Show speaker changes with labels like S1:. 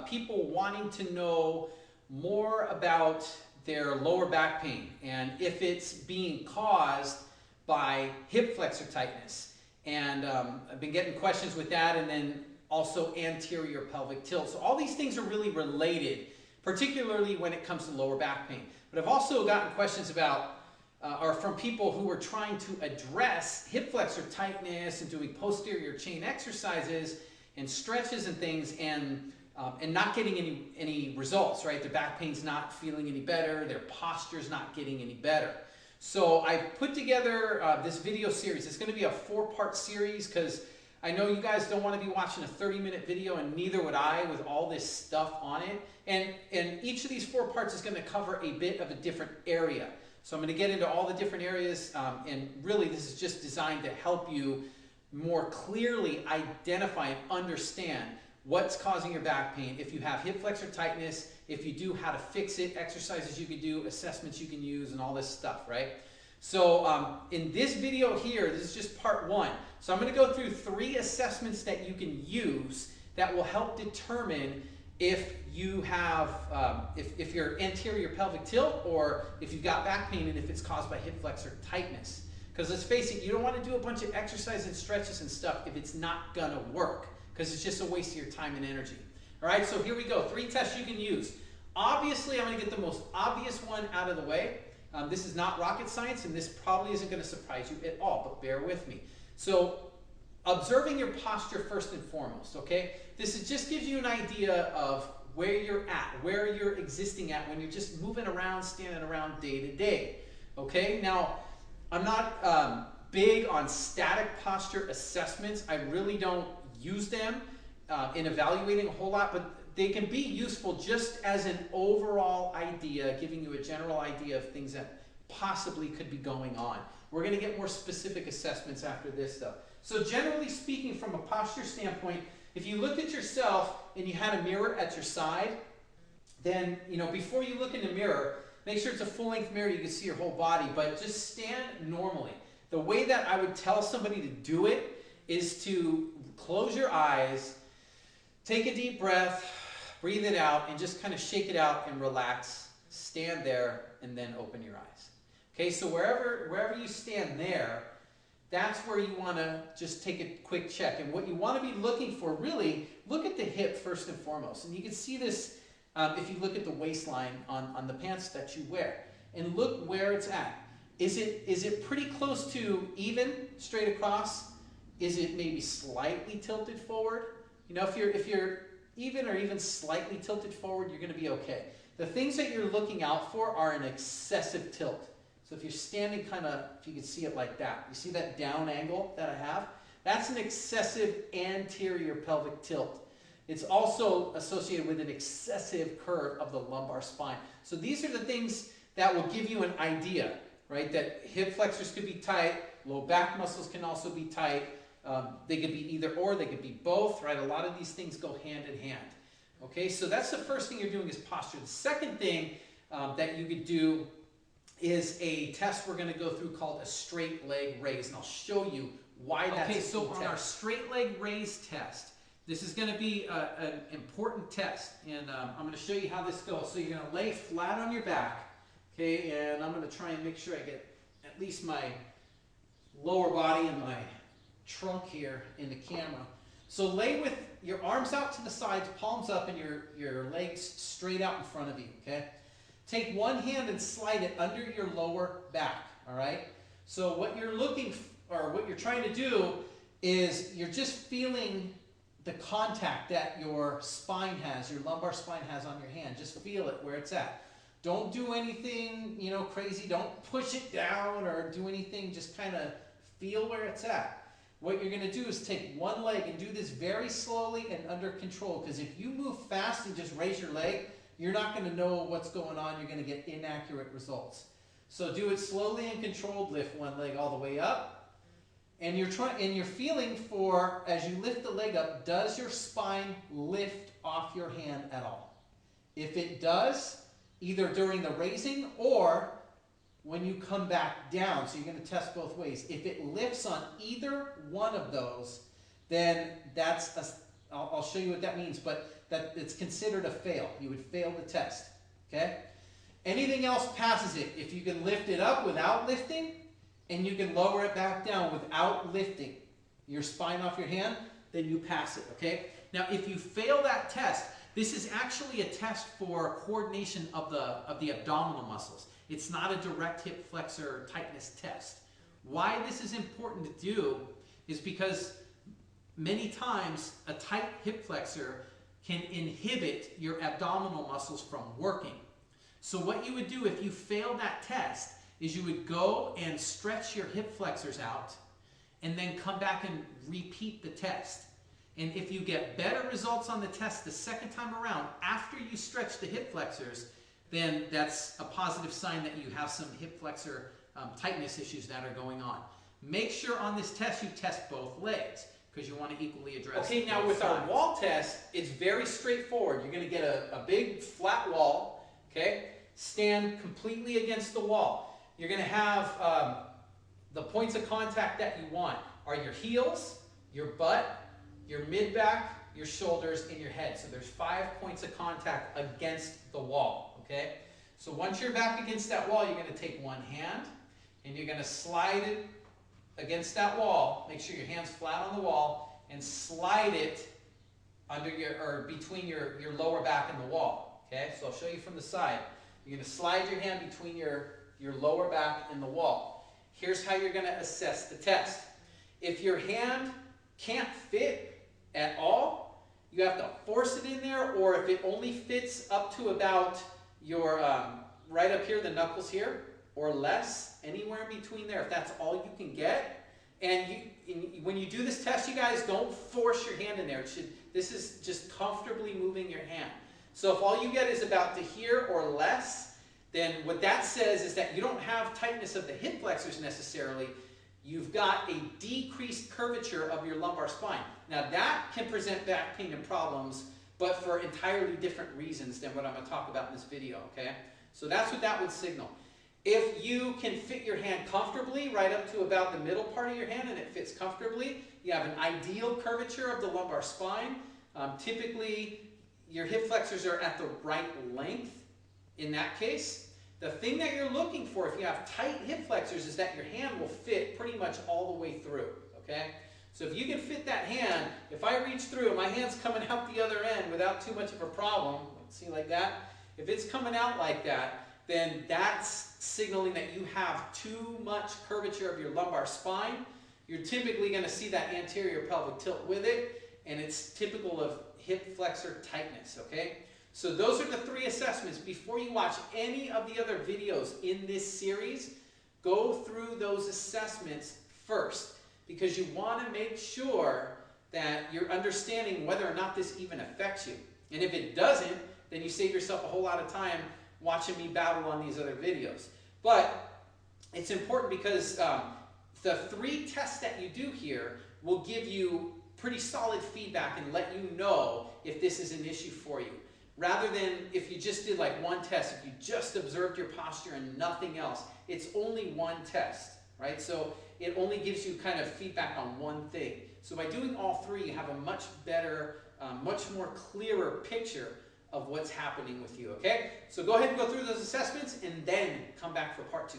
S1: people wanting to know more about their lower back pain and if it's being caused by hip flexor tightness. And I've been getting questions with that, and then also anterior pelvic tilt. So all these things are really related, particularly when it comes to lower back pain. But I've also gotten questions about, or from people who are trying to address hip flexor tightness and doing posterior chain exercises and stretches and things, and not getting any results, right? Their back pain's not feeling any better, their posture's not getting any better. So I've put together this video series. It's going to be a 4-part series because I know you guys don't want to be watching a 30-minute video, and neither would I with all this stuff on it. And each of these 4 parts is going to cover a bit of a different area. So I'm going to get into all the different areas, and really this is just designed to help you more clearly identify and understand what's causing your back pain, if you have hip flexor tightness, if you do, how to fix it, exercises you can do, assessments you can use, and all this stuff, right? So in this video here, this is just part 1. So I'm going to go through 3 assessments that you can use that will help determine if you have, if you're anterior pelvic tilt, or if you've got back pain and if it's caused by hip flexor tightness. Because let's face it, you don't want to do a bunch of exercises and stretches and stuff if it's not going to work, because it's just a waste of your time and energy. All right, so here we go. 3 tests you can use. Obviously, I'm going to get the most obvious one out of the way. This is not rocket science, and this probably isn't going to surprise you at all, but bear with me. So, observing your posture first and foremost, okay? Just gives you an idea of where you're at, where you're existing at when you're just moving around, standing around day to day, okay? Now, I'm not big on static posture assessments. I really don't use them in evaluating a whole lot, but they can be useful just as an overall idea, giving you a general idea of things that possibly could be going on. We're going to get more specific assessments after this stuff. So generally speaking, from a posture standpoint, if you looked at yourself and you had a mirror at your side, then, you know, before you look in the mirror, make sure it's a full-length mirror, you can see your whole body, but just stand normally. The way that I would tell somebody to do it is to close your eyes, take a deep breath, breathe it out, and just kind of shake it out and relax. Stand there and then open your eyes. Okay, so wherever you stand there, that's where you want to just take a quick check. And what you want to be looking for, really, look at the hip first and foremost. And you can see this if you look at the waistline on the pants that you wear. And look where it's at. Is it pretty close to even, straight across? Is it maybe slightly tilted forward? You know, if you're even or even slightly tilted forward, you're going to be okay. The things that you're looking out for are an excessive tilt. So if you're standing kind of, if you can see it like that, you see that down angle that I have? That's an excessive anterior pelvic tilt. It's also associated with an excessive curve of the lumbar spine. So these are the things that will give you an idea, right? That hip flexors could be tight, low back muscles can also be tight. They could be either or, they could be both, right? A lot of these things go hand in hand. Okay, so that's the first thing you're doing is posture. The second thing that you could do is a test we're going to go through called a straight leg raise, and I'll show you why that's
S2: okay, so on
S1: test.
S2: Our straight leg raise test, this is going to be an important test, and I'm going to show you how this goes. So you're going to lay flat on your back, okay, and I'm going to try and make sure I get at least my lower body and my trunk here in the camera. So lay with your arms out to the sides, palms up, and your legs straight out in front of you, okay? Take one hand and slide it under your lower back, all right? So what you're looking, or what you're trying to do is you're just feeling the contact that your spine has, your lumbar spine has on your hand. Just feel it where it's at. Don't do anything, you know, crazy. Don't push it down or do anything. Just kind of feel where it's at. What you're going to do is take one leg and do this very slowly and under control, because if you move fast and just raise your leg, you're not going to know what's going on. You're going to get inaccurate results. So do it slowly and controlled. Lift one leg all the way up. And you're feeling for, as you lift the leg up, does your spine lift off your hand at all? If it does, either during the raising or when you come back down, so you're going to test both ways. If it lifts on either one of those, then that's
S1: I'll show you what that means, but that it's considered a fail. You would fail the test, okay? Anything else passes it. If you can lift it up without lifting, and you can lower it back down without lifting your spine off your hand, then you pass it, okay?
S2: Now, if you fail that test, this is actually a test for coordination of the abdominal muscles. It's not a direct hip flexor tightness test. Why this is important to do is because many times a tight hip flexor can inhibit your abdominal muscles from working. So what you would do if you failed that test is you would go and stretch your hip flexors out and then come back and repeat the test. And if you get better results on the test the second time around after you stretch the hip flexors, then that's a positive sign that you have some hip flexor tightness issues that are going on. Make sure on this test you test both legs because you want to equally address
S1: Okay, now
S2: both
S1: with our
S2: sides.
S1: wall test, it's very straightforward. You're going to get a big flat wall, okay? Stand completely against the wall. You're going to have the points of contact that you want are your heels, your butt, your mid-back, your shoulders, and your head. So there's 5 points of contact against the wall, okay? So once you're back against that wall, you're going to take one hand, and you're going to slide it against that wall. Make sure your hand's flat on the wall, and slide it under or between your lower back and the wall, okay? So I'll show you from the side. You're going to slide your hand between your lower back and the wall. Here's how you're going to assess the test. If your hand can't fit at all, you have to force it in there, or if it only fits up to about your, right up here, the knuckles here, or less, anywhere in between there, if that's all you can get. And when you do this test, you guys, don't force your hand in there. This is just comfortably moving your hand. So if all you get is about to here or less, then what that says is that you don't have tightness of the hip flexors necessarily. You've got a decreased curvature of your lumbar spine. Now that can present back pain and problems, but for entirely different reasons than what I'm going to talk about in this video, okay? So that's what that would signal. If you can fit your hand comfortably right up to about the middle part of your hand and it fits comfortably, you have an ideal curvature of the lumbar spine. Typically, your hip flexors are at the right length in that case. The thing that you're looking for if you have tight hip flexors is that your hand will fit pretty much all the way through, okay? So if you can fit that hand, if I reach through and my hand's coming out the other end without too much of a problem, see like that? If it's coming out like that, then that's signaling that you have too much curvature of your lumbar spine. You're typically going to see that anterior pelvic tilt with it, and it's typical of hip flexor tightness, okay? So those are the 3 assessments. Before you watch any of the other videos in this series, go through those assessments first, because you want to make sure that you're understanding whether or not this even affects you. And if it doesn't, then you save yourself a whole lot of time watching me battle on these other videos. But it's important because the 3 tests that you do here will give you pretty solid feedback and let you know if this is an issue for you. Rather than if you just did like one test, if you just observed your posture and nothing else, it's only one test, right? So it only gives you kind of feedback on one thing. So by doing all 3, you have a much better, much more clearer picture of what's happening with you, okay? So go ahead and go through those assessments and then come back for part 2.